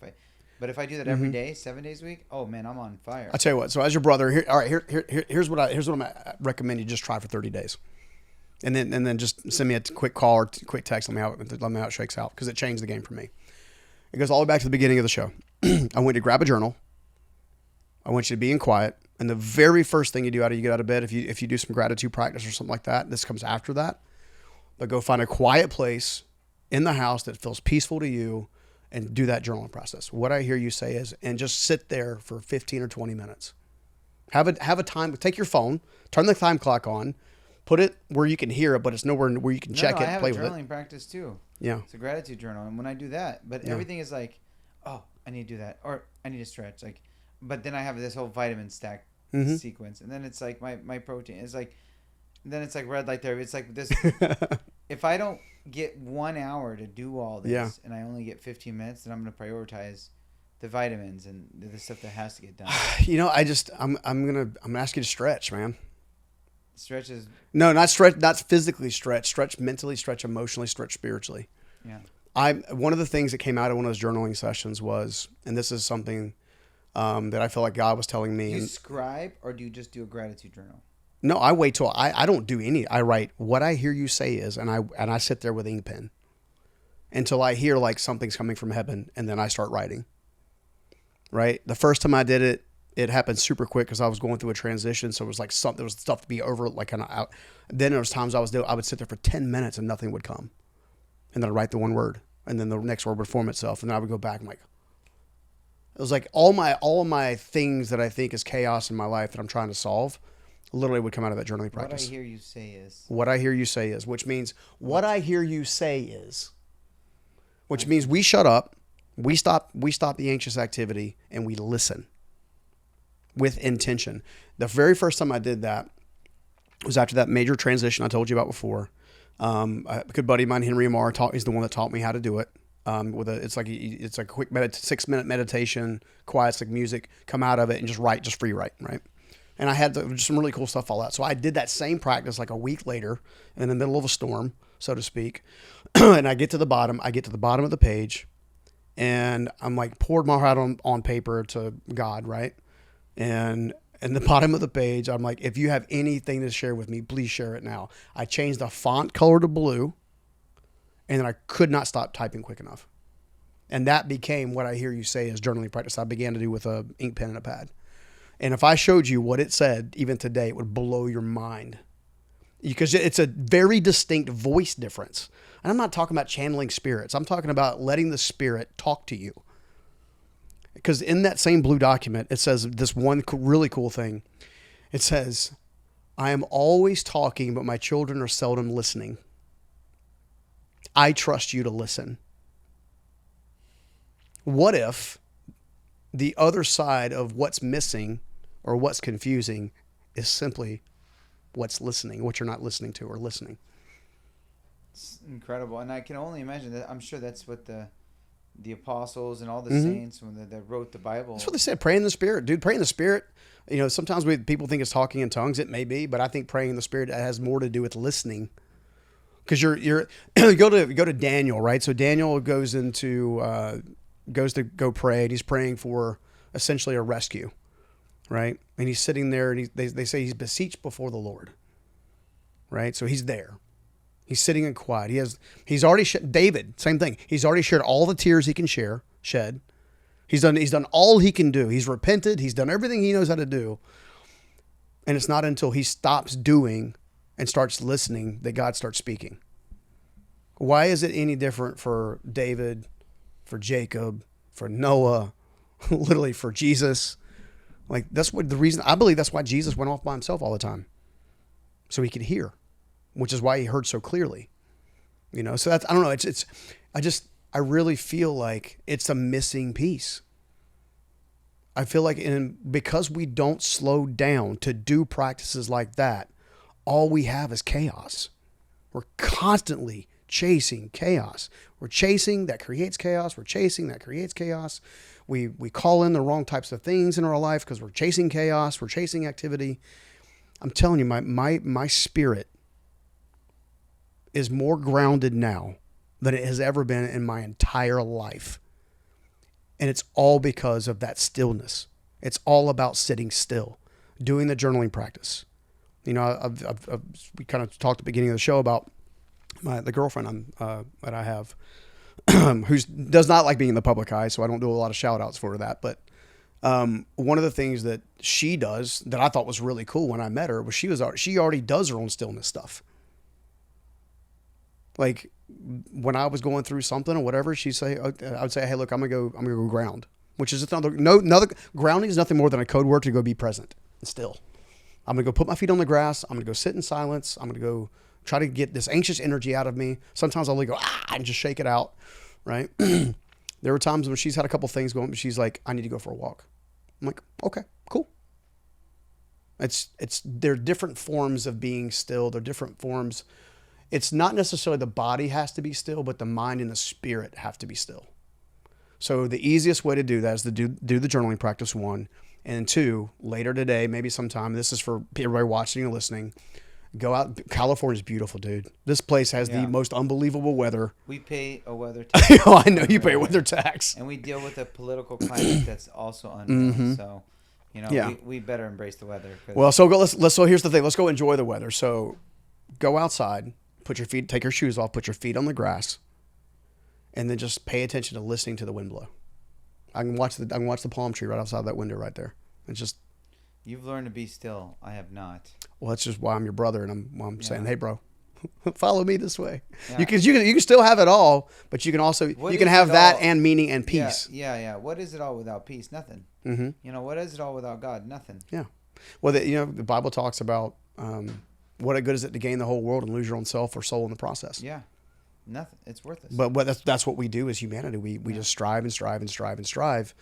[SPEAKER 1] But if I do that every day, 7 days a week, oh man, I'm on fire.
[SPEAKER 2] I'll tell you what. So as your brother, here's what I'm gonna recommend you just try for 30 days, and then just send me a quick call or quick text. Let me know how it shakes out because it changed the game for me. It goes all the way back to the beginning of the show. I want you to grab a journal. I want you to be in quiet, and the very first thing you do after you get out of bed, if you do some gratitude practice or something like that, this comes after that. But go find a quiet place in the house that feels peaceful to you. And do that journaling process. What I hear you say is, and just sit there for 15 or 20 minutes. Have a time. Take your phone, turn the time clock on, Put it where you can hear it, but it's nowhere where you can check it,
[SPEAKER 1] I have
[SPEAKER 2] play
[SPEAKER 1] a
[SPEAKER 2] with it.
[SPEAKER 1] journaling practice too.
[SPEAKER 2] Yeah.
[SPEAKER 1] It's a gratitude journal, and when I do that, but everything is like, oh, I need to do that, or I need to stretch, like, but then I have this whole vitamin stack sequence, and then it's like my protein is like, then it's like red light therapy. It's like this. If I don't get 1 hour to do all this, and I only get 15 minutes, then I'm going to prioritize the vitamins and the stuff that has to get done.
[SPEAKER 2] I'm gonna ask you to stretch, man.
[SPEAKER 1] Stretch is
[SPEAKER 2] not stretch, not physically stretch. Stretch mentally, stretch emotionally, stretch spiritually.
[SPEAKER 1] Yeah.
[SPEAKER 2] One of the things that came out of one of those journaling sessions was, and this is something that I feel like God was telling me.
[SPEAKER 1] Do you scribe or do you just do a gratitude journal?
[SPEAKER 2] No, I wait till I don't do any. I write what I hear you say is, and I sit there with ink pen until I hear like something's coming from heaven, and then I start writing. Right. The first time I did it, it happened super quick because I was going through a transition. So it was like there was stuff to be over, like kind of out. Then there was times I would sit there for 10 minutes and nothing would come. And then I'd write the one word and then the next word would form itself. And then I would go back and it was like all of my things that I think is chaos in my life that I'm trying to solve literally would come out of that journaling practice.
[SPEAKER 1] What I hear you say is.
[SPEAKER 2] What I hear you say is, which means what I hear you say is, which means we shut up, we stop the anxious activity and we listen. With intention. The very first time I did that was after that major transition I told you about before. A good buddy of mine, Henry Amar, he's the one that taught me how to do it. It's like a quick 6-minute meditation, quiet, like music, come out of it and just free write, right? And I had just some really cool stuff fall out. So I did that same practice like a week later in the middle of a storm, so to speak. And I get to the bottom of the page and I'm like poured my heart on paper to God, right? And in the bottom of the page, I'm like, if you have anything to share with me, please share it now. I changed the font color to blue, and then I could not stop typing quick enough. And that became what I hear you say is journaling practice. I began to do with a ink pen and a pad. And if I showed you what it said, even today, it would blow your mind. Because it's a very distinct voice difference. And I'm not talking about channeling spirits. I'm talking about letting the spirit talk to you. Because in that same blue document, it says this one really cool thing. It says, I am always talking, but my children are seldom listening. I trust you to listen. What if the other side of what's missing or what's confusing is simply what's listening, what you're not listening to or listening?
[SPEAKER 1] It's incredible. And I can only imagine that. I'm sure that's what the apostles and all the saints when they wrote the Bible.
[SPEAKER 2] That's what they said. Pray in the Spirit, dude. Pray in the Spirit. Sometimes people think it's talking in tongues. It may be, but I think praying in the Spirit has more to do with listening. Because you go to Daniel, right? So Daniel goes to go pray, and he's praying for essentially a rescue, right? And he's sitting there, and they say he's beseeched before the Lord, right? So he's there. He's sitting in quiet. He's already David, same thing. He's already shared all the tears he can shed. He's done all he can do. He's repented. He's done everything he knows how to do. And it's not until he stops doing and starts listening that God starts speaking. Why is it any different for David, for Jacob, for Noah, literally for Jesus? Like that's what the reason I believe that's why Jesus went off by himself all the time. So he could hear. Which is why he heard so clearly, so that's, I don't know. I really feel like it's a missing piece. I feel like because we don't slow down to do practices like that, all we have is chaos. We're constantly chasing chaos. We're chasing that creates chaos. We're chasing that creates chaos. We call in the wrong types of things in our life because we're chasing chaos. We're chasing activity. I'm telling you, my spirit is more grounded now than it has ever been in my entire life. And it's all because of that stillness. It's all about sitting still, doing the journaling practice. We kind of talked at the beginning of the show about the girlfriend that I have, who does not like being in the public eye, so I don't do a lot of shout outs for that. But one of the things that she does that I thought was really cool when I met her was she already does her own stillness stuff. Like when I was going through something or whatever, I would say, hey, look, I'm gonna go ground, which is another grounding is nothing more than a code word to go be present and still. I'm going to go put my feet on the grass. I'm going to go sit in silence. I'm going to go try to get this anxious energy out of me. Sometimes I'll go, and just shake it out, right? There were times when she's had a couple things going, but she's like, I need to go for a walk. I'm like, okay, cool. There are different forms of being still. There are different forms. It's not necessarily the body has to be still, but the mind and the spirit have to be still. So the easiest way to do that is to do the journaling practice, 1. And 2, later today, maybe sometime, this is for everybody watching and listening, go out. California's beautiful, dude. This place has the most unbelievable weather.
[SPEAKER 1] We pay a weather tax.
[SPEAKER 2] I know you pay a weather tax.
[SPEAKER 1] And we deal with a political climate that's also unreal.
[SPEAKER 2] Mm-hmm.
[SPEAKER 1] So, we better embrace the weather.
[SPEAKER 2] Well, so here's the thing. Let's go enjoy the weather. So go outside, take your shoes off, put your feet on the grass, and then just pay attention to listening to the wind blow. I can watch the palm tree right outside that window right there. It's just.
[SPEAKER 1] You've learned to be still. I have not.
[SPEAKER 2] Well, that's just why I'm your brother, and I'm saying, hey, bro, follow me this way.
[SPEAKER 1] Yeah.
[SPEAKER 2] You can still have it all, but you can also have that and meaning and peace.
[SPEAKER 1] Yeah. What is it all without peace? Nothing.
[SPEAKER 2] Mm-hmm.
[SPEAKER 1] What is it all without God? Nothing.
[SPEAKER 2] Yeah. Well, the Bible talks about what good is it to gain the whole world and lose your own self or soul in the process.
[SPEAKER 1] Yeah. Nothing. It's worthless.
[SPEAKER 2] But that's what we do as humanity. We just strive and strive and strive and strive.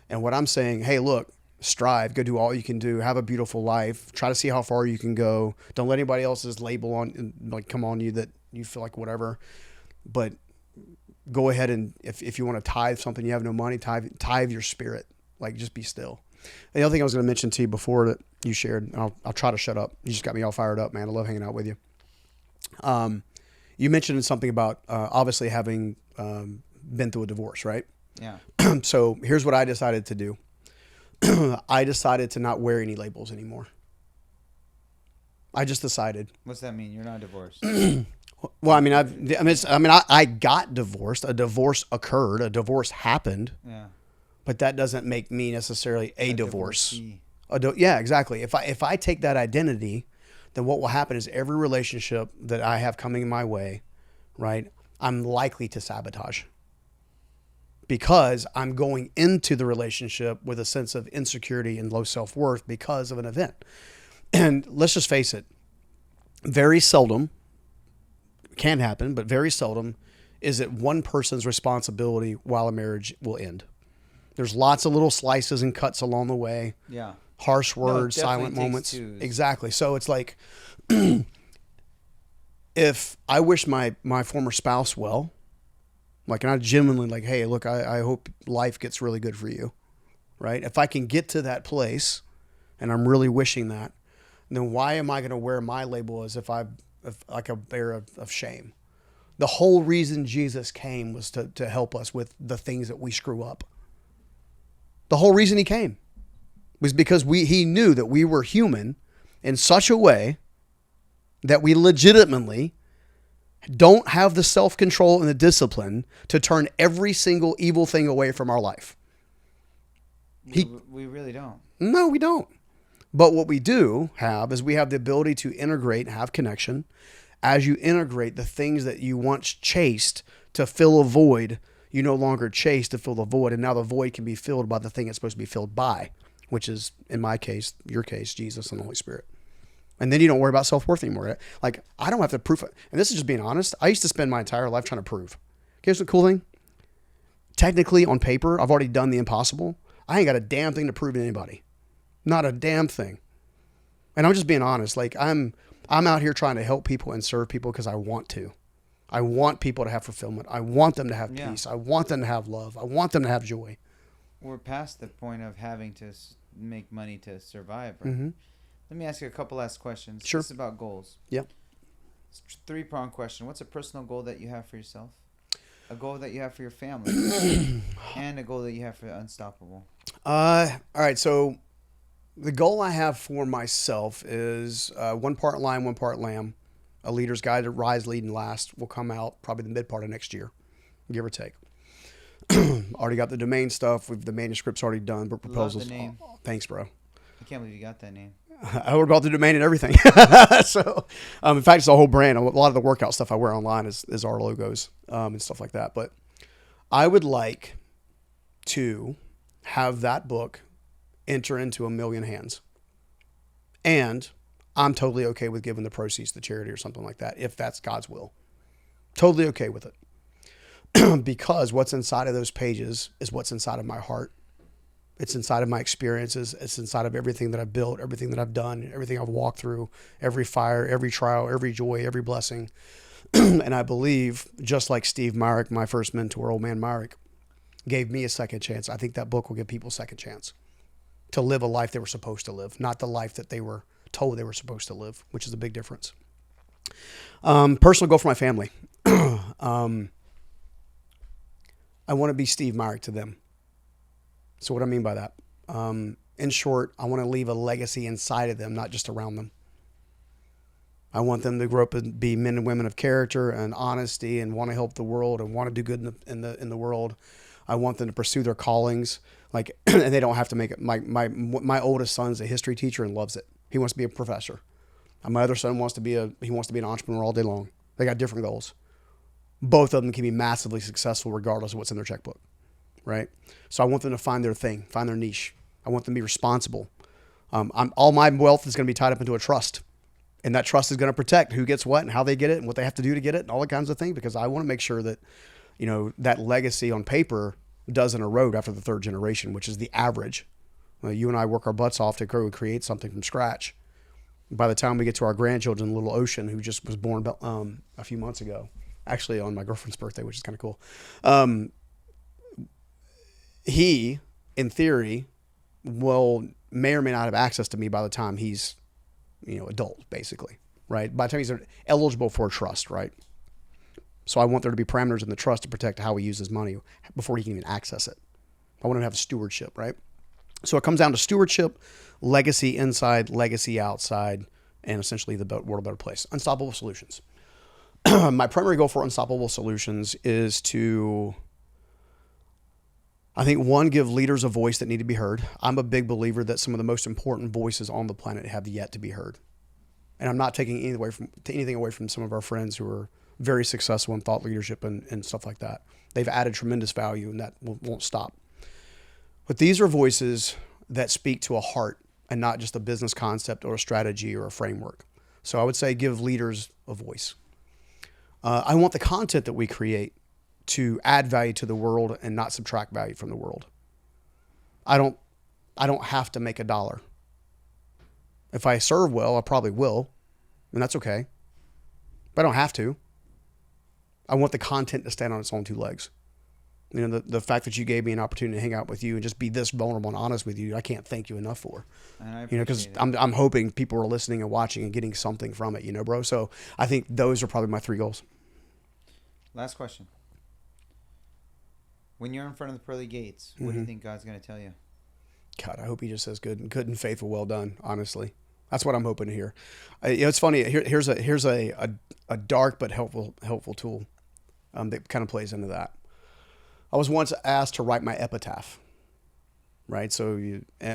[SPEAKER 2] And what I'm saying, hey, look, strive, go do all you can do, have a beautiful life, try to see how far you can go. Don't let anybody else's label come on you that you feel like whatever. But go ahead and if you want to tithe something, you have no money, tithe your spirit. Like, just be still. The other thing I was going to mention to you before that you shared, and I'll try to shut up. You just got me all fired up, man. I love hanging out with you. You mentioned something about obviously having been through a divorce, right?
[SPEAKER 1] Yeah.
[SPEAKER 2] So here's what I decided to do. I decided to not wear any labels anymore. I just decided.
[SPEAKER 1] What's that mean? You're not divorced.
[SPEAKER 2] Well, I got divorced. A divorce occurred. A divorce happened.
[SPEAKER 1] Yeah.
[SPEAKER 2] But that doesn't make me necessarily a divorce. Yeah, exactly. If I take that identity, then what will happen is every relationship that I have coming my way, right, I'm likely to sabotage. Because I'm going into the relationship with a sense of insecurity and low self-worth because of an event. And let's just face it, very seldom, can happen, but very seldom is it one person's responsibility while a marriage will end. There's lots of little slices and cuts along the way.
[SPEAKER 1] Yeah.
[SPEAKER 2] Harsh words, silent moments.
[SPEAKER 1] Twos.
[SPEAKER 2] Exactly. So it's like, if I wish my former spouse well, like, and I genuinely like, hey, look, I hope life gets really good for you, right? If I can get to that place, and I'm really wishing that, then why am I going to wear my label as if like a bear of shame? The whole reason Jesus came was to help us with the things that we screw up. The whole reason he came was because he knew that we were human in such a way that we legitimately don't have the self-control and the discipline to turn every single evil thing away from our life.
[SPEAKER 1] We really don't.
[SPEAKER 2] No, we don't. But what we do have is we have the ability to integrate and have connection. As you integrate the things that you once chased to fill a void, you no longer chase to fill the void. And now the void can be filled by the thing it's supposed to be filled by, which is, in my case, your case, Jesus and the Holy Spirit. And then you don't worry about self-worth anymore. Like, I don't have to prove it. And this is just being honest. I used to spend my entire life trying to prove. Here's the cool thing. Technically, on paper, I've already done the impossible. I ain't got a damn thing to prove to anybody. Not a damn thing. And I'm just being honest. Like, I'm out here trying to help people and serve people because I want to. I want people to have fulfillment. I want them to have peace. I want them to have love. I want them to have joy.
[SPEAKER 1] We're past the point of having to make money to survive, right?
[SPEAKER 2] Mm-hmm.
[SPEAKER 1] Let me ask you a couple last questions.
[SPEAKER 2] Sure.
[SPEAKER 1] This is about goals.
[SPEAKER 2] Yep.
[SPEAKER 1] It's a three-pronged question. What's a personal goal that you have for yourself? A goal that you have for your family? And a goal that you have for Unstoppable?
[SPEAKER 2] All right. So the goal I have for myself is 1 part lion, 1 part lamb. A Leader's Guide to Rise, Lead, and Last will come out probably the mid part of next year, give or take. Already got the domain stuff. The manuscript's already done, but proposals.
[SPEAKER 1] Love the name.
[SPEAKER 2] Thanks, bro.
[SPEAKER 1] I can't believe you got that name.
[SPEAKER 2] I would bought the domain and everything. So, in fact, it's a whole brand. A lot of the workout stuff I wear online is our logos and stuff like that. But I would like to have that book enter into 1 million hands. And I'm totally okay with giving the proceeds to charity or something like that, if that's God's will. Totally okay with it. Because what's inside of those pages is what's inside of my heart. It's inside of my experiences. It's inside of everything that I've built, everything that I've done, everything I've walked through, every fire, every trial, every joy, every blessing. And I believe, just like Steve Myrick, my first mentor, old man Myrick, gave me a second chance, I think that book will give people a second chance to live a life they were supposed to live, not the life that they were told they were supposed to live, which is a big difference. Personal goal for my family. I want to be Steve Myrick to them. So what do I mean by that? In short, I want to leave a legacy inside of them, not just around them. I want them to grow up and be men and women of character and honesty and want to help the world and want to do good in the world. I want them to pursue their callings, and they don't have to make it. My oldest son's a history teacher and loves it. He wants to be a professor. My other son wants to be an entrepreneur all day long. They got different goals. Both of them can be massively successful regardless of what's in their checkbook, right? So I want them to find their thing, find their niche. I want them to be responsible. All my wealth is going to be tied up into a trust. And that trust is going to protect who gets what and how they get it and what they have to do to get it and all that kinds of things, because I want to make sure that, that legacy on paper doesn't erode after the third generation, which is the average. You and I work our butts off to create something from scratch. By the time we get to our grandchildren, little Ocean, who just was born a few months ago, actually on my girlfriend's birthday, which is kind of cool. He, in theory, may or may not have access to me by the time he's adult, basically, right? By the time he's eligible for a trust, right? So I want there to be parameters in the trust to protect how he uses money before he can even access it. I want him to have stewardship, right? So it comes down to stewardship, legacy inside, legacy outside, and essentially the world a better place. Unstoppable solutions. My primary goal for Unstoppable Solutions is to, I think, one, give leaders a voice that need to be heard. I'm a big believer that some of the most important voices on the planet have yet to be heard. And I'm not taking anything away from some of our friends who are very successful in thought leadership and stuff like that. They've added tremendous value, and that won't stop. But these are voices that speak to a heart and not just a business concept or a strategy or a framework. So I would say give leaders a voice. I want the content that we create to add value to the world and not subtract value from the world. I don't have to make $1. If I serve well, I probably will, and that's okay. But I don't have to. I want the content to stand on its own two legs. The fact that you gave me an opportunity to hang out with you and just be this vulnerable and honest with you, I can't thank you enough for. Because I'm hoping people are listening and watching and getting something from it, bro. So I think those are probably my 3 goals.
[SPEAKER 1] Last question. When you're in front of the pearly gates, what do you think God's going to tell you?
[SPEAKER 2] God, I hope he just says good and faithful, well done. Honestly, that's what I'm hoping to hear. It's funny. Here's a dark but helpful tool that kind of plays into that. I was once asked to write my epitaph, right? So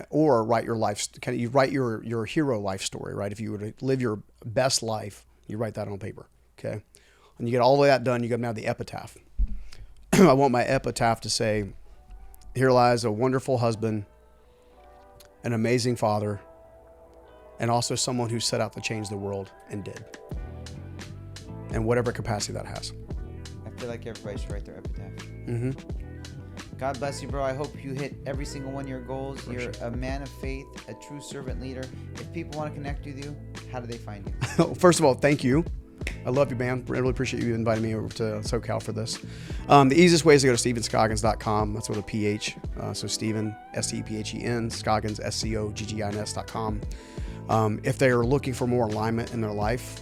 [SPEAKER 2] or write your life. You write your hero life story, right? If you were to live your best life, you write that on paper, okay? And you get all of that done, you got to have the epitaph. I want my epitaph to say, here lies a wonderful husband, an amazing father, and also someone who set out to change the world and did. In whatever capacity that has.
[SPEAKER 1] I feel like everybody should write their epitaph.
[SPEAKER 2] Mm-hmm.
[SPEAKER 1] God bless you, bro. I hope you hit every single one of your goals. You're a man of faith, a true servant leader. If people want to connect with you, how do they find you?
[SPEAKER 2] First of all, thank you. I love you, man. I really appreciate you inviting me over to SoCal for this. The easiest way is to go to StephenScoggins.com. That's with a PH. So Stephen, S-T-E-P-H-E-N, Scoggins, S-C-O-G-G-I-N-S.com. If they are looking for more alignment in their life,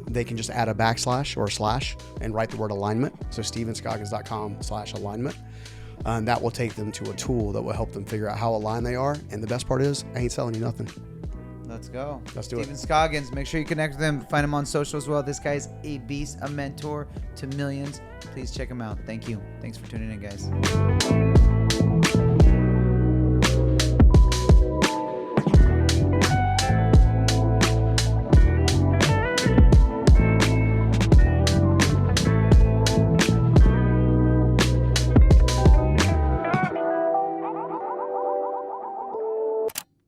[SPEAKER 2] they can just add a backslash or a slash and write the word alignment. So StephenScoggins.com/alignment. And that will take them to a tool that will help them figure out how aligned they are. And the best part is, I ain't selling you nothing.
[SPEAKER 1] Let's go.
[SPEAKER 2] Let's do it.
[SPEAKER 1] Stephen Scoggins. Make sure you connect with him. Find him on social as well. This guy's a beast, a mentor to millions. Please check him out. Thank you. Thanks for tuning in, guys.